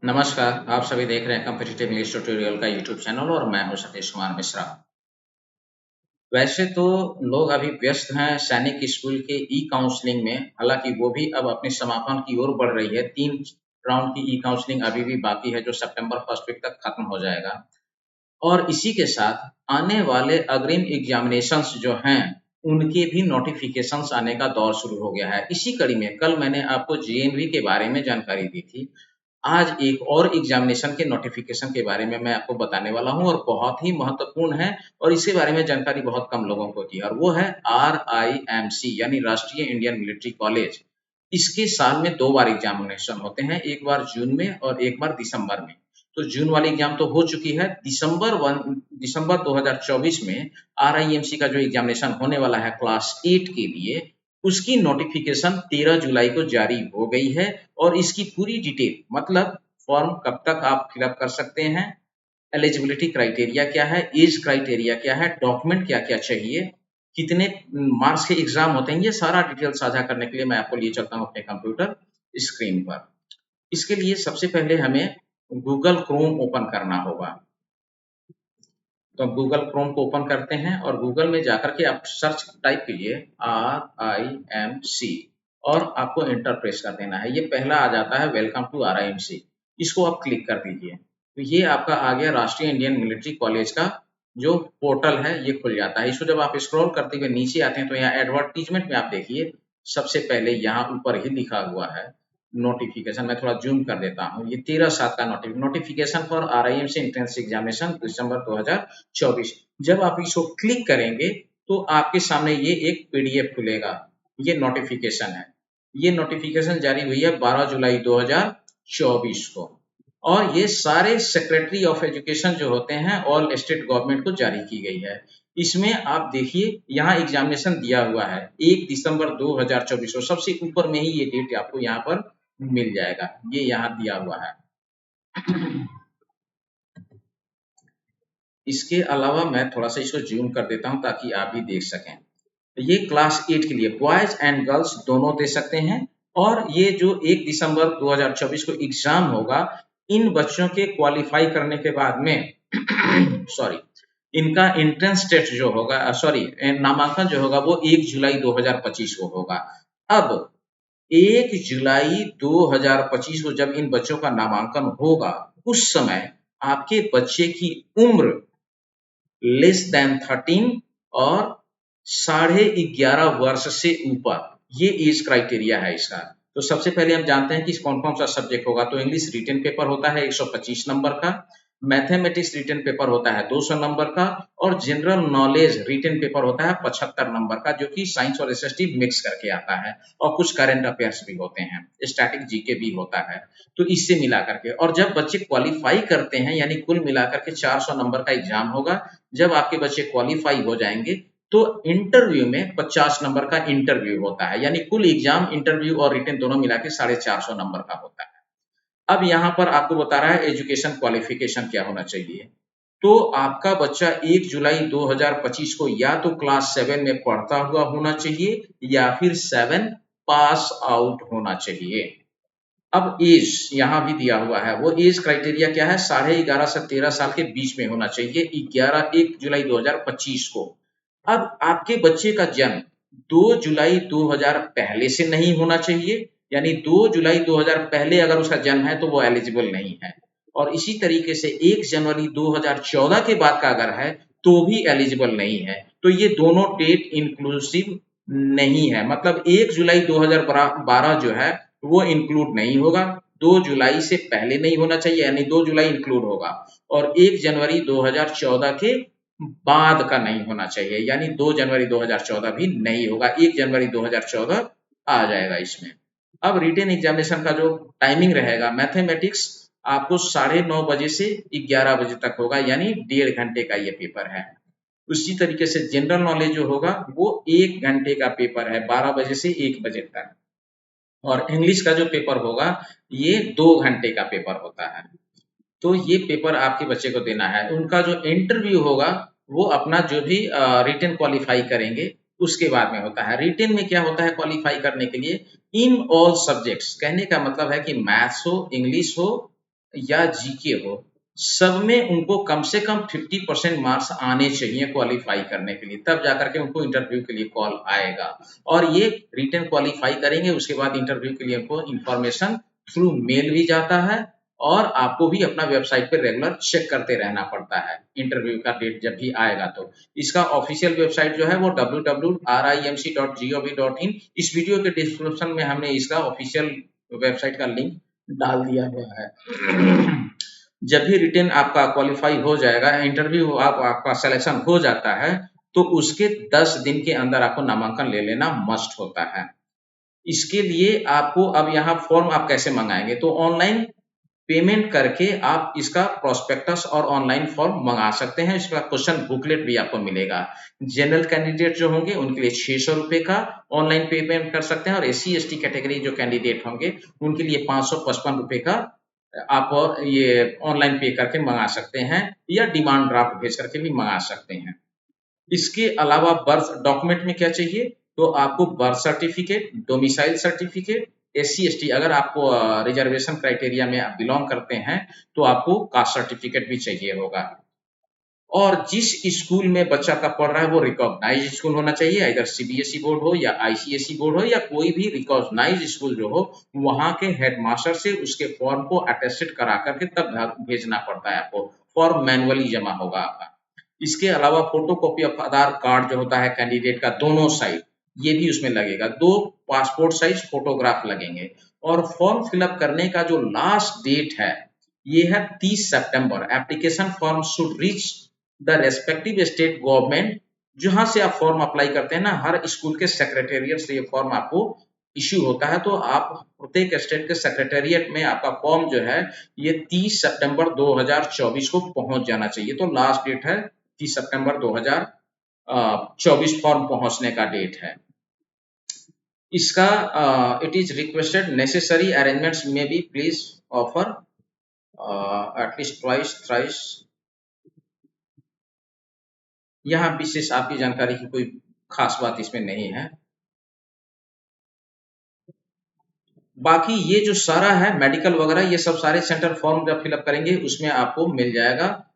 नमस्कार, आप सभी देख रहे हैं कॉम्पिटिटिव इंग्लिश ट्यूटोरियल का यूट्यूब चैनल और मैं हूं सतीश कुमार मिश्रा। वैसे तो लोग अभी व्यस्त हैं सैनिक स्कूल के ई काउंसलिंग में, हालांकि वो भी अब अपने समापन की ओर बढ़ रही है। 3 राउंड की ई काउंसलिंग अभी भी बाकी है जो सितंबर फर्स्ट वीक तक खत्म हो जाएगा। और इसी के साथ आने वाले अग्रिम एग्जामिनेशंस जो हैं उनके भी नोटिफिकेशंस आने का दौर शुरू हो गया है। इसी कड़ी में कल मैंने आपको जेएनवी के बारे में जानकारी दी थी। आज एक और एग्जामिनेशन के नोटिफिकेशन के बारे में मैं आपको बताने वाला हूं और बहुत ही महत्वपूर्ण है और इसके बारे में जानकारी बहुत कम लोगों को होती है, और वो है RIMC यानी राष्ट्रीय इंडियन मिलिट्री कॉलेज। इसके साल में 2 बार एग्जामिनेशन होते हैं, एक बार जून में और एक बार दिसंबर में। तो जून वाली एग्जाम तो हो चुकी है। दिसंबर 2024 में RIMC का जो एग्जामिनेशन होने वाला है क्लास 8 के लिए, उसकी नोटिफिकेशन 13 जुलाई को जारी हो गई है। और इसकी पूरी डिटेल, मतलब फॉर्म कब तक आप फिलअप कर सकते हैं, एलिजिबिलिटी क्राइटेरिया क्या है, एज क्राइटेरिया क्या है, डॉक्यूमेंट क्या क्या चाहिए, कितने मार्क्स के एग्जाम होते हैं, ये सारा डिटेल साझा करने के लिए मैं आपको लिए चलता हूँ अपने कंप्यूटर स्क्रीन पर। इसके लिए सबसे पहले हमें गूगल क्रोम ओपन करना होगा। तो अब गूगल क्रोम को ओपन करते हैं और गूगल में जाकर के आप सर्च टाइप कीजिए RIMC और आपको एंटर प्रेस कर देना है। ये पहला आ जाता है वेलकम टू RIMC, इसको आप क्लिक कर दीजिए। तो ये आपका आ गया राष्ट्रीय इंडियन मिलिट्री कॉलेज का जो पोर्टल है, ये खुल जाता है। इसको जब आप स्क्रॉल करते हुए नीचे आते हैं तो यहाँ एडवर्टीजमेंट में आप देखिए सबसे पहले यहाँ ऊपर ही लिखा हुआ है नोटिफिकेशन। मैं थोड़ा जूम कर देता हूँ। ये 13/7 का notification for RIMC entrance examination December 2024। जब आप इसको क्लिक करेंगे तो आपके सामने ये एक PDF खुलेगा। ये नोटिफिकेशन है। ये नोटिफिकेशन जारी हुई है 12 जुलाई 2024 को और ये सारे सेक्रेटरी ऑफ एजुकेशन जो होते हैं ऑल स्टेट गवर्नमेंट को जारी की गई है। इसमें आप देखिए यहाँ एग्जामिनेशन दिया हुआ है 1 दिसंबर 2024 को, सबसे ऊपर में ही ये डेट आपको यहाँ पर मिल जाएगा, ये यहाँ दिया हुआ है। इसके अलावा मैं थोड़ा सा इसको जूम कर देता हूँ ताकि आप भी देख सकें। ये क्लास 8 के लिए बॉयज एंड गर्ल्स दोनों दे सकते हैं। और ये जो 1 दिसंबर 2024 को एग्जाम होगा, इन बच्चों के क्वालिफाई करने के बाद में सॉरी, इनका एंट्रेंस टेस्ट जो होगा, नामांकन जो होगा वो 1 जुलाई 2025 को होगा। अब 1 जुलाई 2025 को जब इन बच्चों का नामांकन होगा, उस समय आपके बच्चे की उम्र लेस देन 13 और 11.5 वर्ष से ऊपर, ये एज क्राइटेरिया है इसका। तो सबसे पहले हम जानते हैं कि कौन कौन सा सब्जेक्ट होगा। तो इंग्लिश रिटन पेपर होता है 125 नंबर का, मैथमेटिक्स रिटन पेपर होता है 200 नंबर का, और जनरल नॉलेज रिटन पेपर होता है 75 नंबर का, जो कि साइंस और एसएसटी मिक्स करके आता है। और कुछ करंट अफेयर्स भी होते हैं, स्टैटिक जीके भी होता है। तो इससे मिला करके, और जब बच्चे क्वालिफाई करते हैं यानी कुल मिलाकर के 400 नंबर का एग्जाम होगा। जब आपके बच्चे क्वालिफाई हो जाएंगे तो इंटरव्यू में 50 नंबर का इंटरव्यू होता है, यानी कुल एग्जाम, इंटरव्यू और रिटन दोनों मिला के 450 नंबर का होता है। अब यहाँ पर आपको बता रहा है एजुकेशन क्वालिफिकेशन क्या होना चाहिए। तो आपका बच्चा 1 जुलाई 2025 को या तो क्लास 7 में पढ़ता हुआ होना चाहिए या फिर 7 पास आउट होना चाहिए। अब एज यहाँ भी दिया हुआ है, वो एज क्राइटेरिया क्या है, 11.5 से 13 साल के बीच में होना चाहिए 1 जुलाई 2025 को। अब आपके बच्चे का जन्म 2 जुलाई 2000 पहले से नहीं होना चाहिए, यानी 2 जुलाई 2000 पहले अगर उसका जन्म है तो वो एलिजिबल नहीं है। और इसी तरीके से 1 जनवरी 2014 के बाद का अगर है तो भी एलिजिबल नहीं है। तो ये दोनों डेट इंक्लूसिव नहीं है, मतलब 1 जुलाई 2012 जो है वो इंक्लूड नहीं होगा, 2 जुलाई से पहले नहीं होना चाहिए यानी 2 जुलाई इंक्लूड होगा, और 1 जनवरी 2014 के बाद का नहीं होना चाहिए यानी 2 जनवरी 2014 भी नहीं होगा, 1 जनवरी 2014 आ जाएगा इसमें। अब रिटेन एग्जामिनेशन का जो टाइमिंग रहेगा, मैथमेटिक्स आपको 9:30 बजे से 11 बजे तक होगा, यानी 1.5 घंटे का ये पेपर है। उसी तरीके से जनरल नॉलेज जो होगा वो 1 घंटे का पेपर है, 12 बजे से 1 बजे तक। और इंग्लिश का जो पेपर होगा ये 2 घंटे का पेपर होता है। तो ये पेपर आपके बच्चे को देना है। उनका जो इंटरव्यू होगा वो अपना जो भी रिटन क्वालिफाई करेंगे उसके बाद में होता है। रिटन में क्या होता है क्वालिफाई करने के लिए, इन ऑल सब्जेक्ट्स, कहने का मतलब है कि मैथ्स हो, इंग्लिश हो या जीके हो, सब में उनको कम से कम 50% मार्क्स आने चाहिए क्वालिफाई करने के लिए, तब जाकर के उनको इंटरव्यू के लिए कॉल आएगा। और ये रिटन क्वालिफाई करेंगे, उसके बाद इंटरव्यू के लिए उनको इंफॉर्मेशन थ्रू मेल भी जाता है, और आपको भी अपना वेबसाइट पे रेगुलर चेक करते रहना पड़ता है इंटरव्यू का डेट जब भी आएगा। तो इसका ऑफिशियल वेबसाइट जो है वो www.rimc.gov.in, इस वीडियो के डिस्क्रिप्शन में हमने इसका ऑफिशियल वेबसाइट का लिंक डाल दिया गया है। जब भी रिटन आपका क्वालिफाई हो जाएगा, इंटरव्यू आपका सिलेक्शन हो जाता है, तो उसके 10 दिन के अंदर आपको नामांकन ले लेना मस्ट होता है। इसके लिए आपको अब यहाँ फॉर्म आप कैसे मंगाएंगे, तो ऑनलाइन पेमेंट करके आप इसका प्रोस्पेक्टस और ऑनलाइन फॉर्म मंगा सकते हैं। इसका क्वेश्चन बुकलेट भी आपको मिलेगा। जनरल कैंडिडेट जो होंगे उनके लिए 600 रुपए का ऑनलाइन पेमेंट कर सकते हैं, और SC ST कैटेगरी जो कैंडिडेट होंगे उनके लिए 555 रुपए का आप ये ऑनलाइन पे करके मंगा सकते हैं, या डिमांड ड्राफ्ट भेज करके भी मंगा सकते हैं। इसके अलावा बर्थ डॉक्यूमेंट में क्या चाहिए, तो आपको birth certificate, domicile certificate, SC ST अगर आपको रिजर्वेशन क्राइटेरिया में आप बिलोंग करते हैं तो आपको कास्ट सर्टिफिकेट भी चाहिए होगा। और जिस स्कूल में बच्चा का पढ़ रहा है वो रिकॉग्नाइज स्कूल होना चाहिए, इधर CBSE बोर्ड हो या ICSE बोर्ड हो या कोई भी रिकॉग्नाइज स्कूल जो हो, वहां के हेडमास्टर से उसके फॉर्म को अटेस्टेड करा करके तब भेजना पड़ता है आपको। फॉर्म मैनुअली जमा होगा आपका। इसके अलावा फोटोकॉपी ऑफ आधार कार्ड जो होता है कैंडिडेट का दोनों साइड, ये भी उसमें लगेगा। 2 पासपोर्ट साइज फोटोग्राफ लगेंगे। और फॉर्म फिलअप करने का जो लास्ट डेट है ये है 30 सितंबर। Application form should reach the respective state government, जहां से आप फॉर्म अप्लाई करते हैं ना, हर स्कूल के सेक्रेटेरिएट से ये फॉर्म आपको इश्यू होता है। तो आप प्रत्येक स्टेट के सेक्रेटेरिएट में आपका फॉर्म जो है ये 30 सितंबर 2024 को पहुंच जाना चाहिए। तो लास्ट डेट है 30 सितंबर 2024 फॉर्म पहुंचने का डेट है इसका। It is requested necessary arrangements may be please offer at least twice thrice. यहाँ विशेष आपकी जानकारी की कोई खास बात इसमें नहीं है। बाकी ये जो सारा है मेडिकल वगैरह, ये सब सारे सेंटर फॉर्म जब फिलअप करेंगे उसमें आपको मिल जाएगा।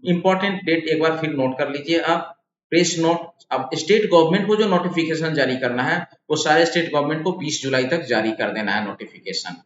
इंपॉर्टेंट डेट एक बार फिर नोट कर लीजिए आप। प्रेस नोट, अब स्टेट गवर्नमेंट को जो नोटिफिकेशन जारी करना है वो सारे स्टेट गवर्नमेंट को 20 जुलाई तक जारी कर देना है notification.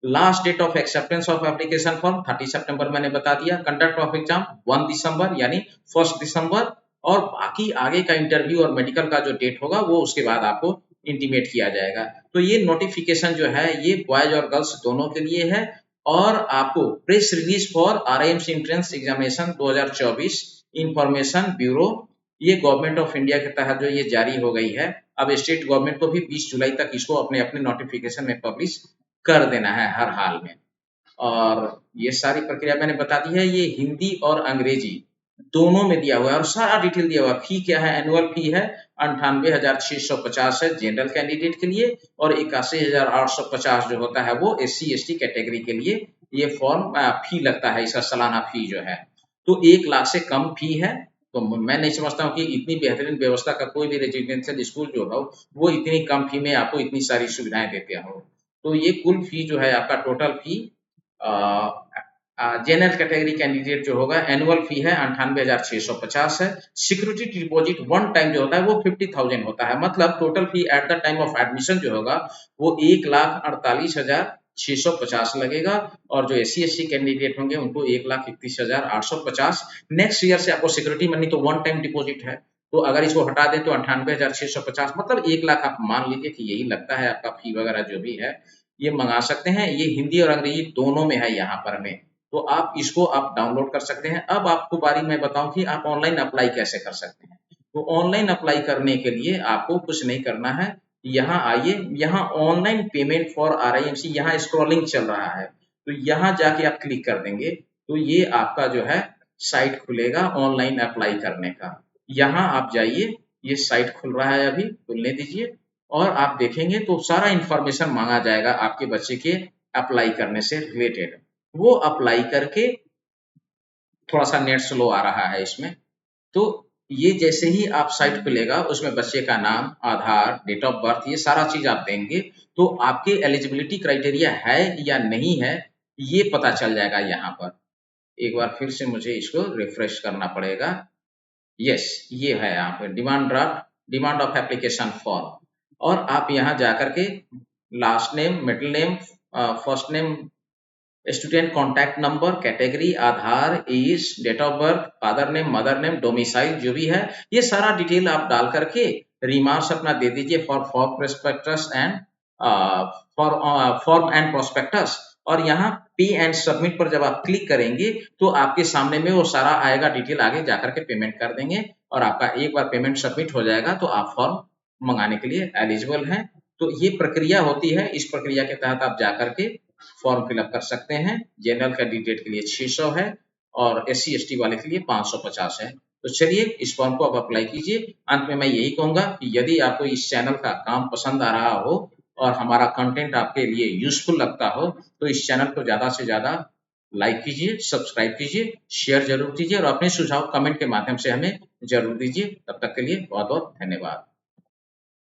Last date of acceptance of application form 30 सितंबर मैंने बता दिया। कंडक्ट ऑफ एग्जाम 1 दिसंबर यानी 1 दिसंबर। और बाकी आगे का इंटरव्यू और मेडिकल का जो डेट होगा वो उसके बाद आपको इंटीमेट किया जाएगा। तो ये नोटिफिकेशन जो है ये बॉयज और गर्ल्स दोनों के लिए है। और आपको press release for RIMC entrance examination 2024 information bureau, ये गवर्नमेंट ऑफ इंडिया के तहत जो ये जारी हो गई है। अब स्टेट गवर्नमेंट को भी 20 जुलाई तक इसको अपने अपने नोटिफिकेशन में पब्लिश कर देना है हर हाल में। और ये सारी प्रक्रिया मैंने बता दी है। ये हिंदी और अंग्रेजी दोनों में दिया हुआ है और सारा डिटेल दिया हुआ है। फी क्या है, एनुअल फी है 98,650 है जनरल कैंडिडेट के लिए, और 81,850 जो होता है वो SC ST कैटेगरी के लिए ये फॉर्म फी लगता है। इसका सालाना फी जो है तो 1 लाख से कम फी है। तो मैं नहीं समझता हूँ कि इतनी बेहतरीन व्यवस्था का कोई भी रेजिडेंशियल स्कूल जो हो वो इतनी कम फी में आपको इतनी सारी सुविधाएं देते हो। तो ये कुल फी जो है आपका total fee general category candidate जो होगा एनुअल फी है 98,650 है। सिक्योरिटी डिपॉजिट वन टाइम जो होता है वो 50,000 होता है। मतलब total fee at the time of admission जो होगा वो 1,48,650 लगेगा। और जो SC ST कैंडिडेट होंगे उनको 1,31,850। नेक्स्ट ईयर से आपको सिक्योरिटी मनी तो वन टाइम डिपॉजिट है, तो अगर इसको हटा दें तो 98,650 मतलब 1 लाख आप मान लीजिए कि यही लगता है आपका फी वगैरह जो भी है। ये मंगा सकते हैं। ये हिंदी और अंग्रेजी दोनों में है यहाँ पर में, तो आप इसको आप डाउनलोड कर सकते हैं। अब आपको बारी मैं बताऊं कि आप ऑनलाइन अप्लाई कैसे कर सकते हैं। तो ऑनलाइन अप्लाई करने के लिए आपको कुछ नहीं करना है। यहाँ आइए, यहाँ ऑनलाइन पेमेंट फॉर RIMC, यहाँ स्क्रॉलिंग चल रहा है तो यहाँ जाके आप क्लिक कर देंगे तो ये आपका जो है साइट खुलेगा ऑनलाइन अप्लाई करने का। यहाँ आप जाइए, ये साइट खुल रहा है, अभी खुलने दीजिए और आप देखेंगे तो सारा इंफॉर्मेशन मांगा जाएगा आपके बच्चे के अप्लाई करने से रिलेटेड। वो अप्लाई करके, थोड़ा सा नेट स्लो आ रहा है इसमें, तो ये जैसे ही आप साइट खुलेगा उसमें बच्चे का नाम, आधार, डेट ऑफ बर्थ, ये सारा चीज आप देंगे तो आपके एलिजिबिलिटी क्राइटेरिया है या नहीं है ये पता चल जाएगा यहाँ पर। एक बार फिर से मुझे इसको रिफ्रेश करना पड़ेगा। यस, ये है यहाँ पे डिमांड ऑफ एप्लीकेशन फॉर्म, और आप यहाँ जाकर के last name, middle name, first name, student contact number, category, Aadhaar, age, date of birth, father name, mother name, domicile जो भी है, ये सारा डिटेल आप डाल करके रिमार्क्स अपना दे दीजिए for prospectus and form and prospectus. और यहाँ पे एंड सबमिट पर जब आप क्लिक करेंगे तो आपके सामने में वो सारा आएगा डिटेल, आगे जाकर के पेमेंट कर देंगे और आपका एक बार पेमेंट सबमिट हो जाएगा तो आप फॉर्म मंगाने के लिए एलिजिबल हैं। तो ये प्रक्रिया होती है, इस प्रक्रिया के तहत आप जाकर के फॉर्म फिलअप कर सकते हैं। जनरल कैंडिडेट के लिए 600 है और SC ST वाले के लिए 550 है। तो चलिए इस फॉर्म को आप अप्लाई कीजिए। अंत में मैं यही कहूंगा कि यदि आपको इस चैनल का काम पसंद आ रहा हो और हमारा कंटेंट आपके लिए यूजफुल लगता हो तो इस चैनल को ज़्यादा से ज़्यादा लाइक कीजिए, सब्सक्राइब कीजिए, शेयर जरूर कीजिए और अपने सुझाव कमेंट के माध्यम से हमें जरूर दीजिए। तब तक के लिए बहुत बहुत धन्यवाद।